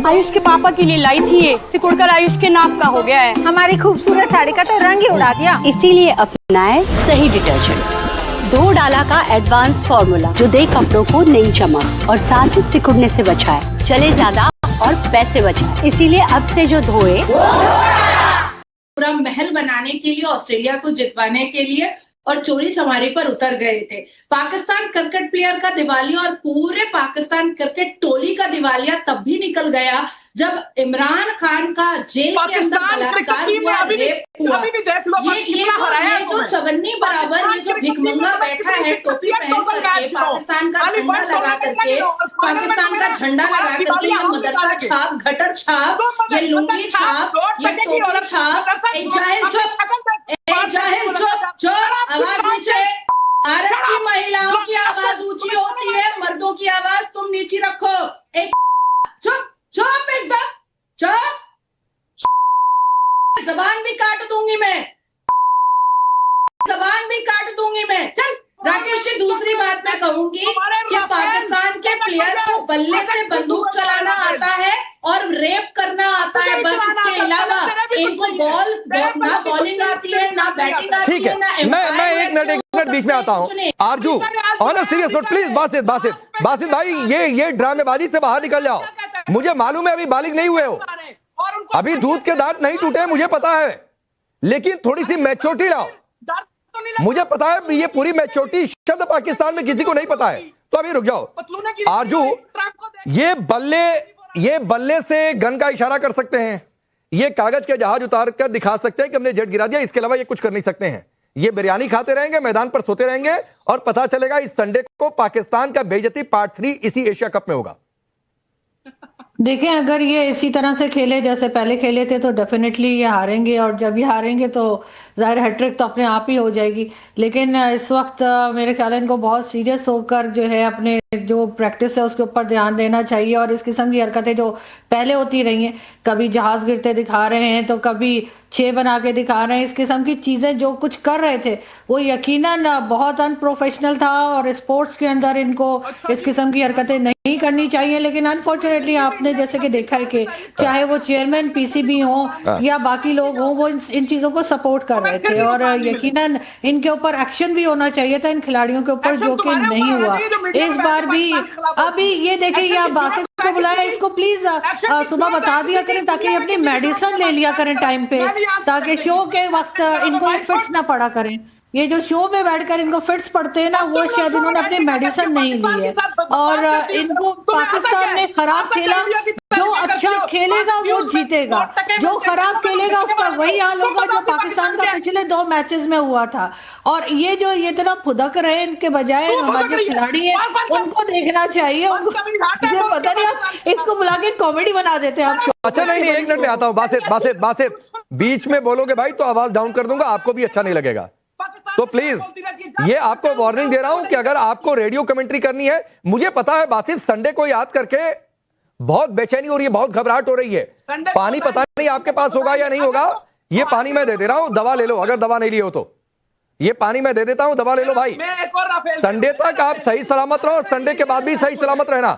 आयुष के पापा के लिए लाई थी ये, सिकुड़कर आयुष के नाक का हो गया है। हमारी खूबसूरत साड़ी का तो रंग ही उड़ा दिया। इसीलिए अपनाए सही डिटर्जेंट, 2 डाला का एडवांस फॉर्मूला जो दे कपड़ों को नई चमक और साथ ही सिकुड़ने से बचाए, चले ज्यादा और पैसे बचाए। इसीलिए अब से जो धोए पूरा महल बनाने के लिए, ऑस्ट्रेलिया को जितवाने के लिए और चोरी चमारी पर उतर गए थे। पाकिस्तान क्रिकेट प्लेयर का दिवालिया और पूरे पाकिस्तान क्रिकेट टोली का दिवालिया तब भी निकल गया जब इमरान खान का जेल के अंदर बलात्कार हुआ, रेप हुआ। ये जो चवन्नी बराबर ये जो भिखमंगा बैठा है टोपी पहन करके, पाकिस्तान का झंडा लगा करके, पाकिस्तान का झंडा लगा करके, ये मदरसा छाप, घटर छाप, ये लुंगी छाप, ये टोपी छाप, जाहिल चुप, आवाज नीचे। भारत की महिलाओं की आवाज ऊंची होती है, मर्दों की आवाज तुम नीचे रखो। एक चुप चुप, एकदम चुप। जबान भी काट दूंगी मैं, जबान भी काट दूंगी मैं। चल राकेश जी, दूसरी बात मैं कहूंगी कि पाकिस्तान के प्लेयर को बल्ले से बंदूक चलाना आता है और रेप करना आता है, बस इसके अलावा इनको ना बॉलिंग आती है, ना बैटिंग आती है, ना मैं एक मिनट बीच में आता हूँ। आरजू on a serious note please, Basit भाई ये ड्रामेबाजी से बाहर निकल जाओ। मुझे मालूम है अभी बालिग नहीं हुए हो, अभी दूध के दांत नहीं टूटे, मुझे पता है, लेकिन थोड़ी सी मैच्योरिटी लाओ। मुझे पता है ये पूरी मैच्योरिटी शब्द पाकिस्तान में किसी को नहीं पता है, तो अभी रुक जाओ। आरजू, ये बल्ले से गन का इशारा कर सकते हैं, ये कागज के जहाज उतार कर दिखा सकते हैं कि हमने जेट गिरा दिया, इसके अलावा ये कुछ कर नहीं सकते हैं। ये बिरयानी खाते रहेंगे, मैदान पर सोते रहेंगे और पता चलेगा इस संडे को पाकिस्तान का बेइज्जती पार्ट 3 इसी एशिया कप में होगा। देखें, अगर ये इसी तरह से खेले जैसे पहले खेले थे तो डेफिनेटली ये हारेंगे, और जब ये हारेंगे तो जाहिर हैट्रिक तो अपने आप ही हो जाएगी। लेकिन इस वक्त मेरे ख्याल है इनको बहुत सीरियस होकर जो है अपने जो प्रैक्टिस है उसके ऊपर ध्यान देना चाहिए। और इस किस्म की हरकतें जो पहले होती रही हैं, कभी जहाज गिरते दिखा रहे हैं तो कभी 6 बना के दिखा रहे हैं, इस किस्म की चीजें जो कुछ कर रहे थे वो यकीनन बहुत अनप्रोफेशनल था और स्पोर्ट्स के अंदर इनको इस किस्म की हरकतें नहीं करनी चाहिए। लेकिन अनफॉर्चुनेटली आपने जैसे कि देखा है कि चाहे वो चेयरमैन पीसीबी हो या बाकी लोग हों, वो इन चीजों को सपोर्ट कर रहे थे और यकीनन इनके ऊपर एक्शन भी होना चाहिए था इन खिलाड़ियों के ऊपर, जो कि नहीं हुआ इस बार भी। अभी ये देखिए, ये बासित को बुलाया, इसको प्लीज सुबह बता दिया करें ताकि अपनी मेडिसिन ले लिया करें टाइम पे, ताकि शो के वक्त इनको फिट्स ना पड़ा करें। ये जो शो में बैठकर इनको फिट्स पड़ते हैं ना, वो शायद इन्होंने अपनी मेडिसिन नहीं ली है। और इनको पाकिस्तान ने खराब खेला, जो अच्छा खेलेगा वो जीतेगा, जो खराब खेलेगा उसका वही हाल होगा जो पाकिस्तान का पिछले 2 मैचेस में हुआ था। और ये जो ये तरह फुदक रहे हैं, इनके बजाय हमारे जो खिलाड़ी हैं उनको देखना चाहिए। उनको पता नहीं, आप इसको बुला के कॉमेडी बना देते हैं आप। अच्छा नहीं, 1 मिनट में आता हूँ। बासित बीच में बोलोगे भाई तो आवाज डाउन कर दूंगा, आपको भी अच्छा नहीं लगेगा। तो प्लीज ये आपको वार्निंग दे रहा हूं कि अगर आपको रेडियो कमेंट्री करनी है, मुझे पता है बासित संडे को याद करके बहुत बेचैनी हो रही है, बहुत घबराहट हो रही है। पानी पता नहीं आपके पास होगा या नहीं होगा, ये पानी मैं दे दे रहा हूं, दवा ले लो, अगर दवा नहीं ली हो तो ये पानी मैं दे देता हूं, दवा ले लो भाई। संडे तक आप सही सलामत रहो और संडे के बाद भी सही सलामत रहना।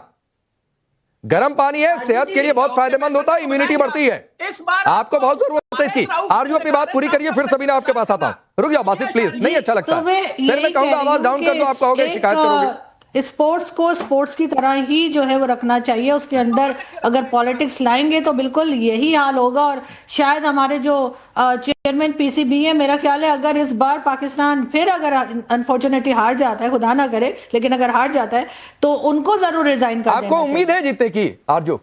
गर्म पानी है, सेहत के लिए बहुत फायदेमंद होता है, इम्यूनिटी बढ़ती है, आपको बहुत जरूरत है इसकी। आरजू अपनी बात पूरी करिए, फिर सभी आपके पास आता हूं। रुक जाओ बासित प्लीज, नहीं अच्छा लगता। फिर मैं कहूंगा आवाज डाउन कर दो, आप कहोगे शिकायत करोगे। स्पोर्ट्स को स्पोर्ट्स की तरह ही जो है वो रखना चाहिए, उसके अंदर अगर पॉलिटिक्स लाएंगे तो बिल्कुल यही हाल होगा। और शायद हमारे जो चेयरमैन पीसीबी है, मेरा ख्याल है अगर इस बार पाकिस्तान फिर अगर अनफॉर्चुनेटली हार जाता है, खुदा ना करे, लेकिन अगर हार जाता है तो उनको जरूर रिजाइन कर देना चाहिए। आपको उम्मीद है जीतने की आरजू?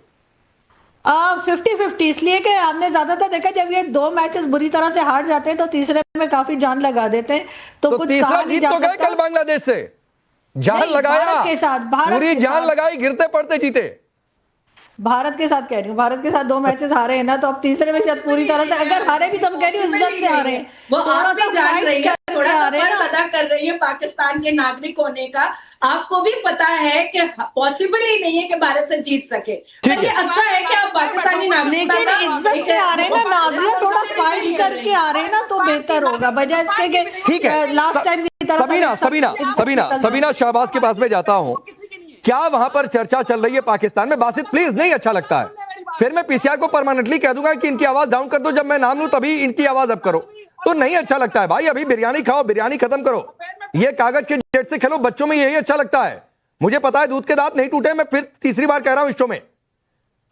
50-50, इसलिए कि हमने ज्यादातर देखा जब ये 2 मैचेस बुरी तरह से हार जाते हैं तो तीसरे में काफी जान लगा देते हैं। तो कुछ तीसरा जीत तो गए कल बांग्लादेश से, जान लगाया, भारत के साथ, पूरी जान लगाई, गिरते पड़ते जीते। भारत के साथ कह रही हूँ, भारत के साथ 2 मैचेस हारे हैं ना, तो अब तीसरे में शायद पूरी तरह से अगर हारे भी तो हम कह रही हूँ इज्जत से हारे हैं। वो आप भी जान रही है, थोड़ा सा फर्क अदा कर रही है पाकिस्तान के नागरिक होने का। आपको भी पता है कि पॉसिबल ही नहीं है कि भारत से जीत सके। ये अच्छा है कि आप पाकिस्तानी नागरिक इज्जत से आ रहे हैं ना, नाज़िया थोड़ा फाइट करके आ रहे हैं ना, तो बेहतर होगा बजाय इसके कि ठीक है। लास्ट टाइम की तरह। सबीना शहबाज के पास में जाता हूं, क्या वहां पर चर्चा चल रही है पाकिस्तान में? बासित प्लीज, नहीं अच्छा लगता है, फिर मैं पीसीआर को परमानेंटली कह दूंगा कि इनकी आवाज डाउन कर दो, जब मैं नाम लूं तभी इनकी आवाज अप करो। तो नहीं अच्छा लगता है भाई। अभी बिरयानी खाओ, बिरयानी खत्म करो, ये कागज के जेट से खेलो। बच्चों में यही अच्छा लगता है। मुझे पता है दूध के दांत नहीं टूटे, मैं फिर तीसरी बार कह रहा हूं इस शो में।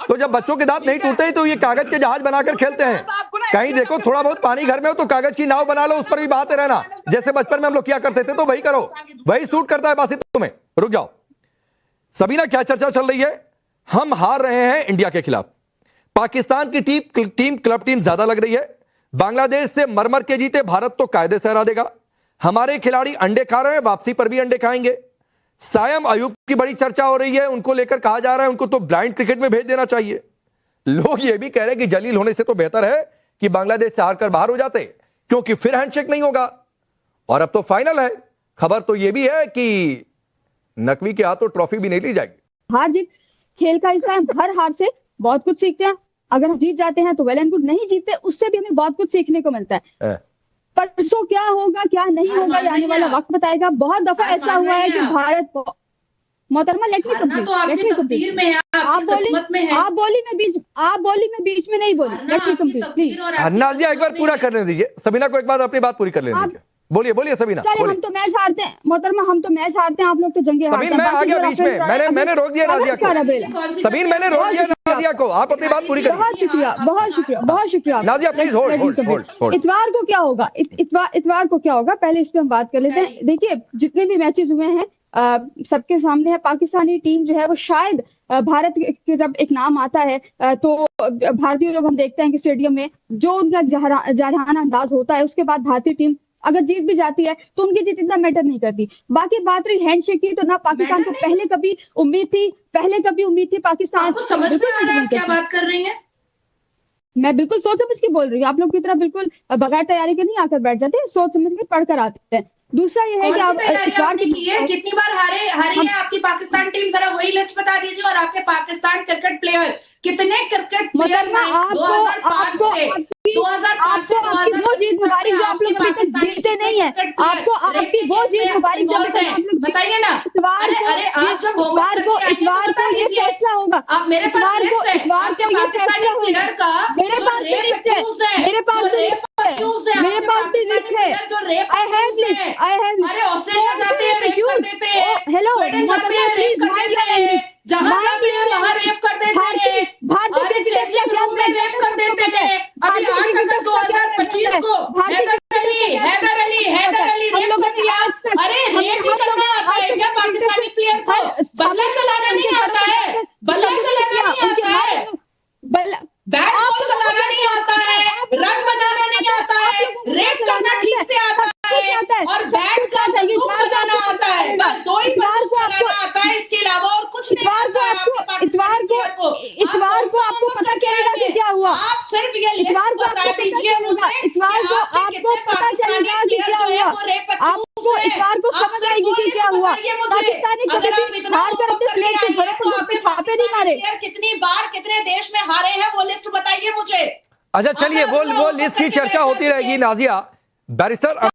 तो जब बच्चों के दांत नहीं टूटे तो ये कागज के जहाज बनाकर खेलते हैं। कहीं देखो थोड़ा बहुत पानी घर में हो तो कागज की नाव बना लो, उस पर भी बहाते रहना, जैसे बचपन में हम लोग किया करते थे। तो वही करो, वही सूट करता है बासित तुम्हें। रुक जाओ सबीना, क्या चर्चा चल रही है? हम हार रहे हैं इंडिया के खिलाफ। पाकिस्तान की टीम क्लब टीम ज्यादा लग रही है। बांग्लादेश से मरमर के जीते भारत तो कायदे से हरा देगा। हमारे खिलाड़ी अंडे खा रहे हैं, वापसी पर भी अंडे खाएंगे। सायम अयूब की बड़ी चर्चा हो रही है, उनको लेकर कहा जा रहा है उनको तो ब्लाइंड क्रिकेट में भेज देना चाहिए। लोग ये भी कह रहे हैं कि जलील होने से तो बेहतर है कि बांग्लादेश से हारकर बाहर हो जाते, क्योंकि फिर हैंडशेक नहीं होगा। और अब तो फाइनल है। खबर तो यह भी है कि नकवी के हाथों ट्रॉफी भी नहीं ली जाएगी। हार जीत खेल का हिस्सा है। हर हार से बहुत कुछ सीखते हैं। अगर हम जीत जाते हैं तो वेल एंड गुड, नहीं जीतते उससे भी हमें बहुत कुछ सीखने को मिलता है। परसों क्या होगा क्या नहीं होगा ये आने वाला वक्त बताएगा। बहुत दफा ऐसा हुआ है कि भारत मोहतरमा लेट मी कंप्लीट आप बोली मैं बीच में नहीं बोली। Let me complete please. Nazia एक बार पूरा करने दीजिए, सबीना को एक बार अपनी बात पूरी कर लेने दीजिए। बोलिए बोलिए सबीना। हम तो मैच हारते हैं मोहतरमा, हम तो मैच हारते हैं, आप लोग तो जंगे हारते हैं। मैं आ गया बीच में, मैंने रोक दिया नाज़िया को। सबीन मैंने रोक दिया नाज़िया को, आप अपनी बात पूरी करिए। बहुत शुक्रिया नाज़िया प्लीज होल्ड। इतवार को क्या होगा, इतवार को क्या होगा, पहले इस पे हम बात कर लेते हैं। देखिए जितने भी मैचेस हुए हैं सबके सामने है। पाकिस्तानी टीम जो है वो शायद भारत के जब एक नाम आता है तो भारतीय लोग हम देखते हैं कि स्टेडियम में जो उनका जरहाना अंदाज होता है, उसके बाद भारतीय टीम अगर जीत भी जाती है तो उनकी जीत इतना मैटर नहीं करती। बाकी बात रही हैंडशेक की, तो ना पाकिस्तान को पहले कभी उम्मीद थी पाकिस्तान आपको समझ में आ रहा है क्या बात कर रही हैं? मैं बिल्कुल सोच समझ के बोल रही हूँ। आप लोग की तरह बिल्कुल बगैर तैयारी के नहीं आकर बैठ जाते, सोच समझ के पढ़कर आते हैं। दूसरा ये है कि आप कितनी बार हारी है आपकी पाकिस्तान टीम, जरा वही लिस्ट बता दीजिए। और आपके पाकिस्तान क्रिकेट प्लेयर कितने क्रिकेट प्लेयर 2005 से 2005 से 2005 वो जीत मुबारक जो आप लोग अभी तक जीते नहीं है। आपको आपकी वो जीत मुबारक जो अभी तक आप लोग बताइए ना। अरे आप जब इतवार को ये फैसला होगा। आप मेरे पास लिस्ट है आपके पाकिस्तानी प्लेयर का, मेरे पास भी लिस्ट है, मेरे पास भी लिस्ट है। आई हैव अरे ऑस्ट्रेलिया जाते हैं रेप कर देते हैं, हेलो स्वीडन जाते हैं रेप कर देते हैं, जहां जाते हैं वहां रेप कर देते हैं, भारतीय चेंजिंग रूम में रेप कर देते हैं। अभी 8 अगस्त 2025 को हैदर अली रेप कर दिया। अरे रेप भी करना आता है क्या पाकिस्तानी प्लेयर को? बल्ला चलाना नहीं आता है, बल्ला चलाना नहीं आता है, बैट बॉल चलाना नहीं आता है, रन बनाना नहीं आता है, रेप करना ठीक से आता है और बैट का बंदूक बनाना आता है। बस 2 ही बंदूक चलाना आता है, इसके अलावा और कुछ नहीं आता है आपके पाकिस्तान को। इतवार को आपको पता चलेगा कि क्या हुआ। आप सिर्फ ये लिस्ट बता दीजिए मुझे, इतवार को आपको पता चलेगा कि क्या हुआ। आपको इतवार को समझ आएगी कि क्या हुआ। पाकिस्तानी कभी हार कर अपने प्लेट के घरों पर छापे नहीं मारे। कितनी बार कितने देश में हारे हैं वो लिस्ट बताइए मुझे। अच्छा चलिए वो लिस्ट की चर्चा होती रहेगी नाज़िया। बैरिस्टर